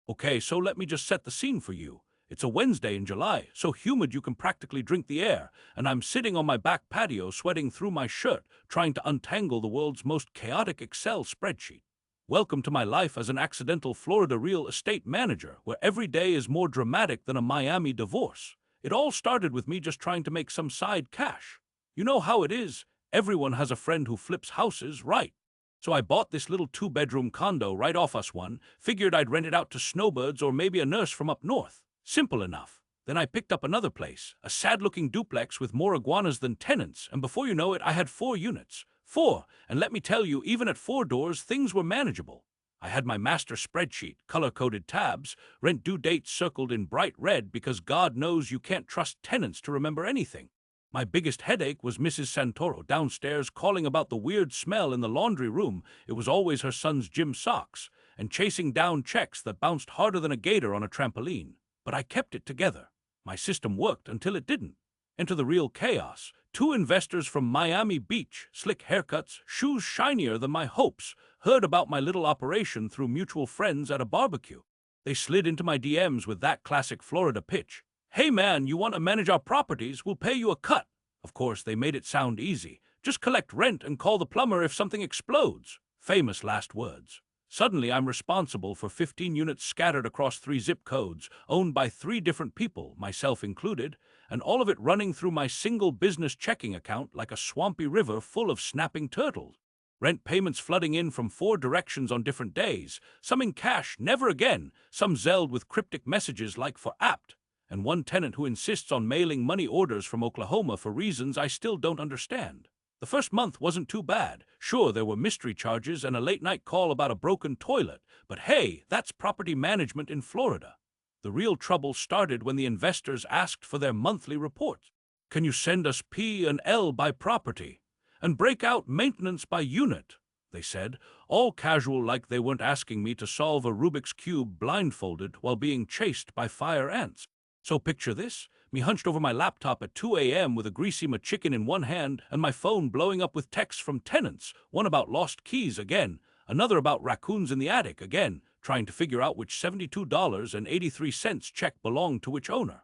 Okay, so let me just set the scene for you. It's a Wednesday in July, so humid you can practically drink the air, and I'm sitting on my back patio sweating through my shirt, trying to untangle the world's most chaotic Excel spreadsheet. Welcome to my life as an accidental Florida real estate manager, where every day is more dramatic than a Miami divorce. It all started with me just trying to make some side cash. You know how it is. Everyone has a friend who flips houses, right? So I bought this little two-bedroom condo right off us one, figured I'd rent it out to snowbirds or maybe a nurse from up north. Simple enough. Then I picked up another place, a sad-looking duplex with more iguanas than tenants, and before you know it, I had 4 units. 4, and let me tell you, even at 4 doors, things were manageable. I had my master spreadsheet, color-coded tabs, rent due dates circled in bright red because God knows you can't trust tenants to remember anything. My biggest headache was Mrs. Santoro downstairs calling about the weird smell in the laundry room. It was always her son's gym socks, and chasing down checks that bounced harder than a gator on a trampoline. But I kept it together. My system worked until it didn't. Enter the real chaos. 2 investors from Miami Beach, slick haircuts, shoes shinier than my hopes, heard about my little operation through mutual friends at a barbecue. They slid into my DMs with that classic Florida pitch. Hey man, you want to manage our properties? We'll pay you a cut. Of course, they made it sound easy. Just collect rent and call the plumber if something explodes. Famous last words. Suddenly, I'm responsible for 15 units scattered across 3 zip codes, owned by 3 different people, myself included, and all of it running through my single business checking account like a swampy river full of snapping turtles. Rent payments flooding in from 4 directions on different days, some in cash, never again, some Zelled with cryptic messages like for apt, and one tenant who insists on mailing money orders from Oklahoma for reasons I still don't understand. The first month wasn't too bad. Sure, there were mystery charges and a late-night call about a broken toilet, but hey, that's property management in Florida. The real trouble started when the investors asked for their monthly reports. Can you send us P&L by property? And break out maintenance by unit, they said, all casual like they weren't asking me to solve a Rubik's Cube blindfolded while being chased by fire ants. So picture this, me hunched over my laptop at 2 a.m. with a greasy McChicken in one hand and my phone blowing up with texts from tenants, one about lost keys again, another about raccoons in the attic again, trying to figure out which $72.83 check belonged to which owner.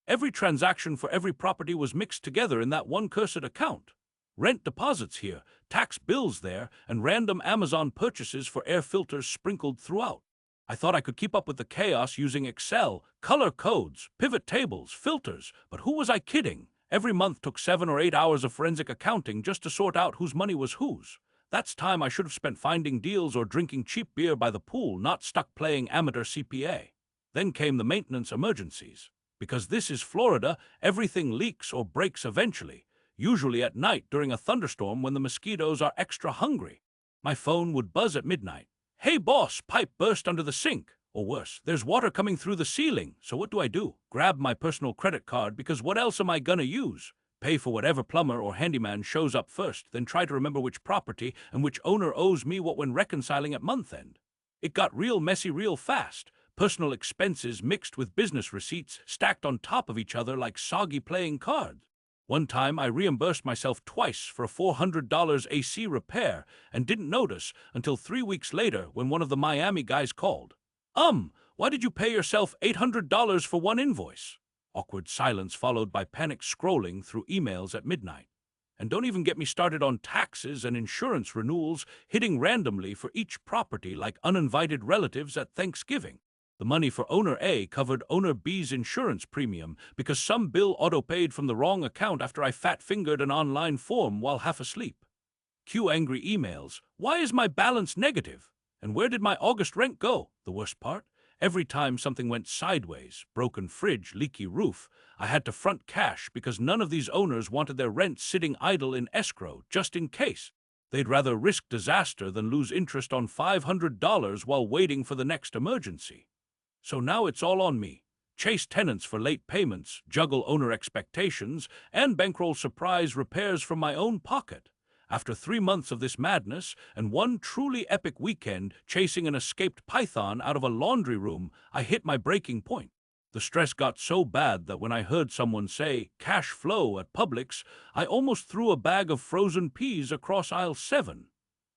Every transaction for every property was mixed together in that one cursed account. Rent deposits here, tax bills there, and random Amazon purchases for air filters sprinkled throughout. I thought I could keep up with the chaos using Excel, color codes, pivot tables, filters, but who was I kidding? Every month took 7 or 8 hours of forensic accounting just to sort out whose money was whose. That's time I should have spent finding deals or drinking cheap beer by the pool, not stuck playing amateur CPA. Then came the maintenance emergencies. Because this is Florida, everything leaks or breaks eventually, usually at night during a thunderstorm when the mosquitoes are extra hungry. My phone would buzz at midnight. Hey boss, pipe burst under the sink. Or worse, there's water coming through the ceiling. So what do? Grab my personal credit card because what else am I gonna use? Pay for whatever plumber or handyman shows up first, then try to remember which property and which owner owes me what when reconciling at month end. It got real messy real fast. Personal expenses mixed with business receipts stacked on top of each other like soggy playing cards. One time, I reimbursed myself twice for a $400 AC repair and didn't notice until 3 weeks later when one of the Miami guys called. Why did you pay yourself $800 for one invoice? Awkward silence followed by panic scrolling through emails at midnight. And don't even get me started on taxes and insurance renewals hitting randomly for each property like uninvited relatives at Thanksgiving. The money for owner A covered owner B's insurance premium because some bill auto-paid from the wrong account after I fat-fingered an online form while half asleep. Cue angry emails. Why is my balance negative? And where did my August rent go? The worst part? Every time something went sideways, broken fridge, leaky roof, I had to front cash because none of these owners wanted their rent sitting idle in escrow just in case. They'd rather risk disaster than lose interest on $500 while waiting for the next emergency. So now it's all on me. Chase tenants for late payments, juggle owner expectations, and bankroll surprise repairs from my own pocket. After 3 months of this madness and one truly epic weekend chasing an escaped python out of a laundry room, I hit my breaking point. The stress got so bad that when I heard someone say cash flow at Publix, I almost threw a bag of frozen peas across aisle 7.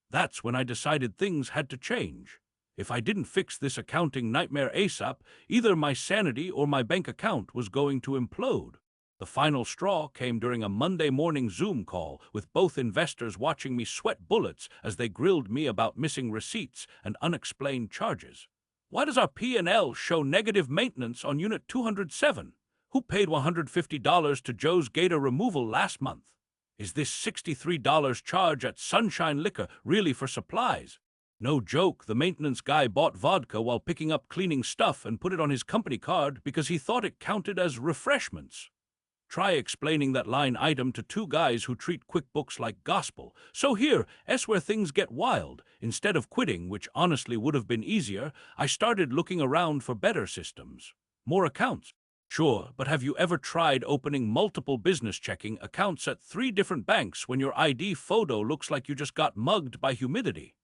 That's when I decided things had to change. If I didn't fix this accounting nightmare ASAP, either my sanity or my bank account was going to implode. The final straw came during a Monday morning Zoom call with both investors watching me sweat bullets as they grilled me about missing receipts and unexplained charges. Why does our P&L show negative maintenance on Unit 207? Who paid $150 to Joe's Gator removal last month? Is this $63 charge at Sunshine Liquor really for supplies? No joke, the maintenance guy bought vodka while picking up cleaning stuff and put it on his company card because he thought it counted as refreshments. Try explaining that line item to two guys who treat QuickBooks like gospel. So here, where things get wild. Instead of quitting, which honestly would have been easier, I started looking around for better systems. More accounts. Sure, but have you ever tried opening multiple business checking accounts at 3 different banks when your ID photo looks like you just got mugged by humidity?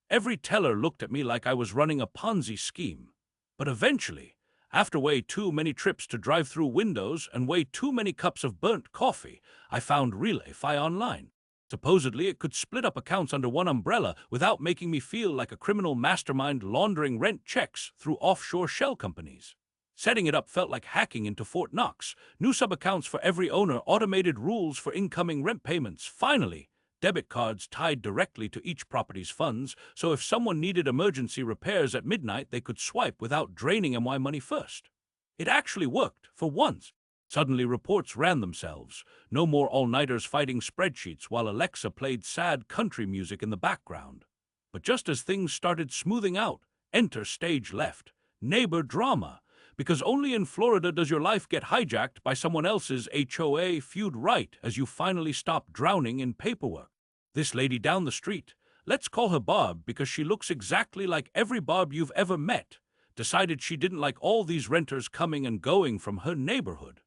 Every teller looked at me like I was running a Ponzi scheme. But eventually, after way too many trips to drive-through windows and way too many cups of burnt coffee, I found RelayFi online. Supposedly, it could split up accounts under one umbrella without making me feel like a criminal mastermind laundering rent checks through offshore shell companies. Setting it up felt like hacking into Fort Knox. New sub-accounts for every owner, automated rules for incoming rent payments. Finally, debit cards tied directly to each property's funds, so if someone needed emergency repairs at midnight, they could swipe without draining MY money first. It actually worked, for once. Suddenly, reports ran themselves. No more all-nighters fighting spreadsheets while Alexa played sad country music in the background. But just as things started smoothing out, enter stage left. Neighbor drama. Because only in Florida does your life get hijacked by someone else's HOA feud right as you finally stop drowning in paperwork. This lady down the street, let's call her Barb because she looks exactly like every Barb you've ever met, decided she didn't like all these renters coming and going from her neighborhood.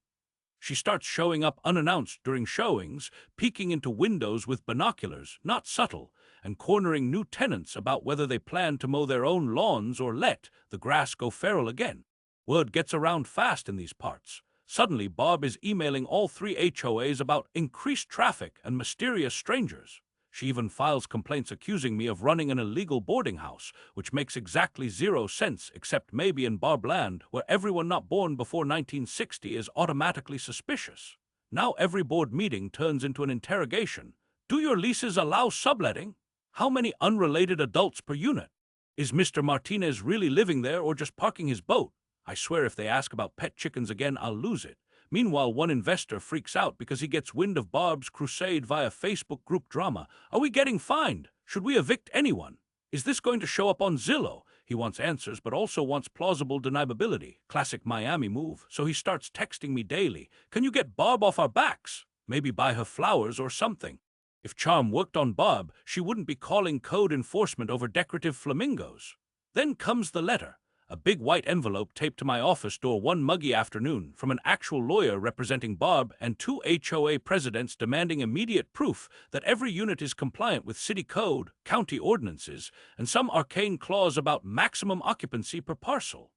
She starts showing up unannounced during showings, peeking into windows with binoculars, not subtle, and cornering new tenants about whether they plan to mow their own lawns or let the grass go feral again. Word gets around fast in these parts. Suddenly, Barb is emailing all 3 HOAs about increased traffic and mysterious strangers. She even files complaints accusing me of running an illegal boarding house, which makes exactly 0 sense except maybe in Barbland, where everyone not born before 1960 is automatically suspicious. Now every board meeting turns into an interrogation. Do your leases allow subletting? How many unrelated adults per unit? Is Mr. Martinez really living there or just parking his boat? I swear if they ask about pet chickens again, I'll lose it. Meanwhile, one investor freaks out because he gets wind of Barb's crusade via Facebook group drama. Are we getting fined? Should we evict anyone? Is this going to show up on Zillow? He wants answers, but also wants plausible deniability. Classic Miami move. So he starts texting me daily. Can you get Barb off our backs? Maybe buy her flowers or something. If charm worked on Barb, she wouldn't be calling code enforcement over decorative flamingos. Then comes the letter. A big white envelope taped to my office door one muggy afternoon from an actual lawyer representing Barb and 2 HOA presidents demanding immediate proof that every unit is compliant with city code, county ordinances, and some arcane clause about maximum occupancy per parcel.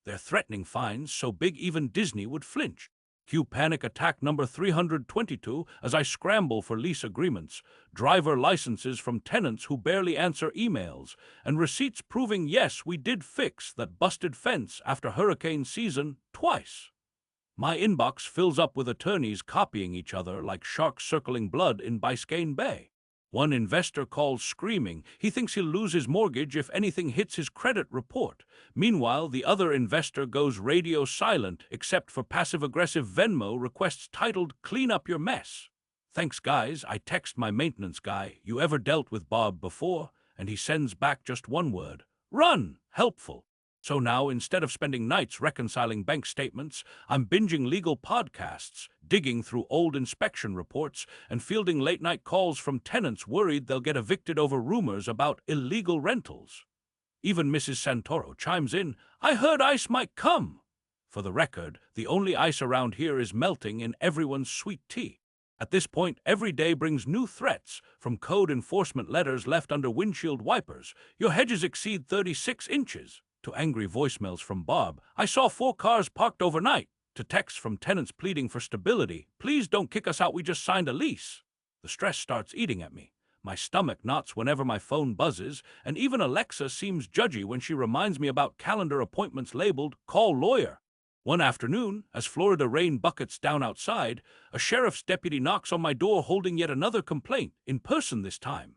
They're threatening fines so big even Disney would flinch. Cue panic attack number 322 as I scramble for lease agreements, driver licenses from tenants who barely answer emails, and receipts proving yes, we did fix that busted fence after hurricane season twice. My inbox fills up with attorneys copying each other like sharks circling blood in Biscayne Bay. One investor calls screaming. He thinks he'll lose his mortgage if anything hits his credit report. Meanwhile, the other investor goes radio silent except for passive-aggressive Venmo requests titled, "Clean up your mess." Thanks, guys. I text my maintenance guy, "You ever dealt with Bob before?" And he sends back just one word, "Run!" Helpful. So now, instead of spending nights reconciling bank statements, I'm binging legal podcasts, digging through old inspection reports, and fielding late-night calls from tenants worried they'll get evicted over rumors about illegal rentals. Even Mrs. Santoro chimes in, "I heard ice might come." For the record, the only ice around here is melting in everyone's sweet tea. At this point, every day brings new threats, from code enforcement letters left under windshield wipers. "Your hedges exceed 36 inches. To angry voicemails from Bob, "I saw 4 cars parked overnight." To texts from tenants pleading for stability, "Please don't kick us out, we just signed a lease." The stress starts eating at me. My stomach knots whenever my phone buzzes, and even Alexa seems judgy when she reminds me about calendar appointments labeled "Call Lawyer." One afternoon, as Florida rain buckets down outside, a sheriff's deputy knocks on my door holding yet another complaint, in person this time.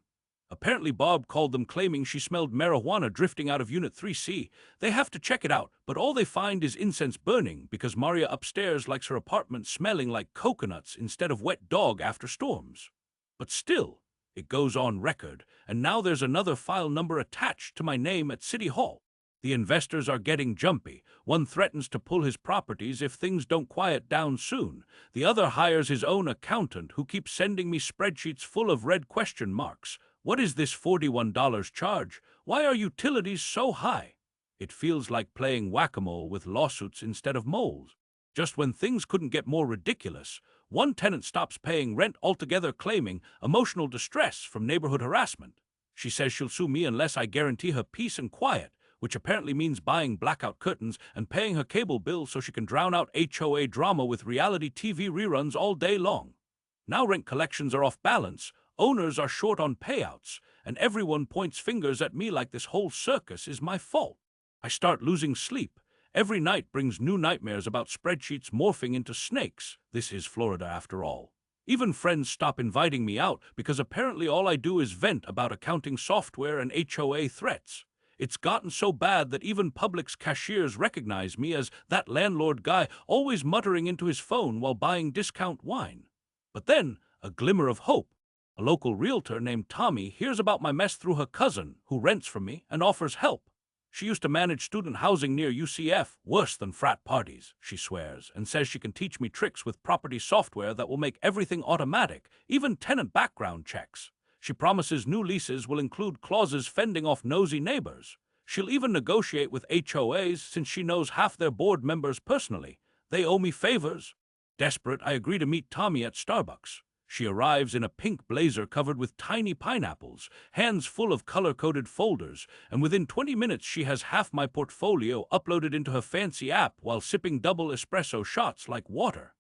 Apparently Bob called them claiming she smelled marijuana drifting out of Unit 3C. They have to check it out, but all they find is incense burning because Maria upstairs likes her apartment smelling like coconuts instead of wet dog after storms. But still, it goes on record, and now there's another file number attached to my name at City Hall. The investors are getting jumpy. One threatens to pull his properties if things don't quiet down soon. The other hires his own accountant who keeps sending me spreadsheets full of red question marks. What is this $41 charge? Why are utilities so high? It feels like playing whack-a-mole with lawsuits instead of moles. Just when things couldn't get more ridiculous, one tenant stops paying rent altogether, claiming emotional distress from neighborhood harassment. She says she'll sue me unless I guarantee her peace and quiet, which apparently means buying blackout curtains and paying her cable bill so she can drown out HOA drama with reality TV reruns all day long. Now rent collections are off balance, owners are short on payouts, and everyone points fingers at me like this whole circus is my fault. I start losing sleep. Every night brings new nightmares about spreadsheets morphing into snakes. This is Florida after all. Even friends stop inviting me out because apparently all I do is vent about accounting software and HOA threats. It's gotten so bad that even Publix cashiers recognize me as that landlord guy always muttering into his phone while buying discount wine. But then, a glimmer of hope. A local realtor named Tommy hears about my mess through her cousin, who rents from me and offers help. She used to manage student housing near UCF, worse than frat parties, she swears, and says she can teach me tricks with property software that will make everything automatic, even tenant background checks. She promises new leases will include clauses fending off nosy neighbors. She'll even negotiate with HOAs since she knows half their board members personally. They owe me favors. Desperate, I agree to meet Tommy at Starbucks. She arrives in a pink blazer covered with tiny pineapples, hands full of color-coded folders, and within 20 minutes she has half my portfolio uploaded into her fancy app while sipping double espresso shots like water.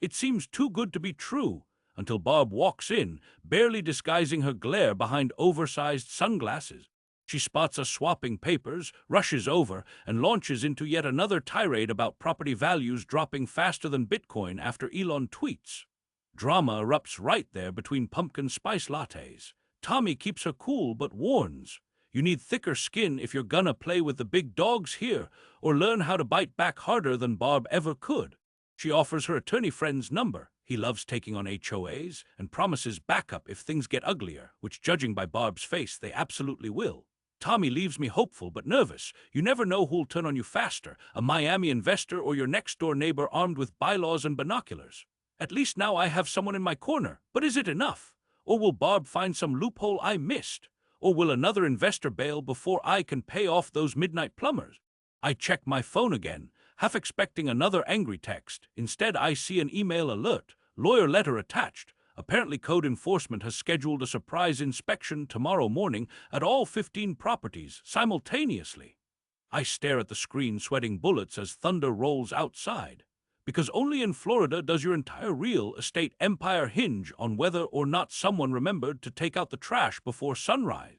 It seems too good to be true, until Bob walks in, barely disguising her glare behind oversized sunglasses. She spots us swapping papers, rushes over, and launches into yet another tirade about property values dropping faster than Bitcoin after Elon tweets. Drama erupts right there between pumpkin spice lattes. Tommy keeps her cool but warns, you need thicker skin if you're gonna play with the big dogs here, or learn how to bite back harder than Bob ever could. She offers her attorney friend's number. He loves taking on HOAs and promises backup if things get uglier, which, judging by Barb's face, they absolutely will. Tommy leaves me hopeful but nervous. You never know who'll turn on you faster, a Miami investor or your next-door neighbor armed with bylaws and binoculars. At least now I have someone in my corner, but is it enough? Or will Bob find some loophole I missed? Or will another investor bail before I can pay off those midnight plumbers? I check my phone again, half expecting another angry text. Instead, I see an email alert, lawyer letter attached. Apparently, code enforcement has scheduled a surprise inspection tomorrow morning at all 15 properties simultaneously. I stare at the screen, sweating bullets as thunder rolls outside. Because only in Florida does your entire real estate empire hinge on whether or not someone remembered to take out the trash before sunrise.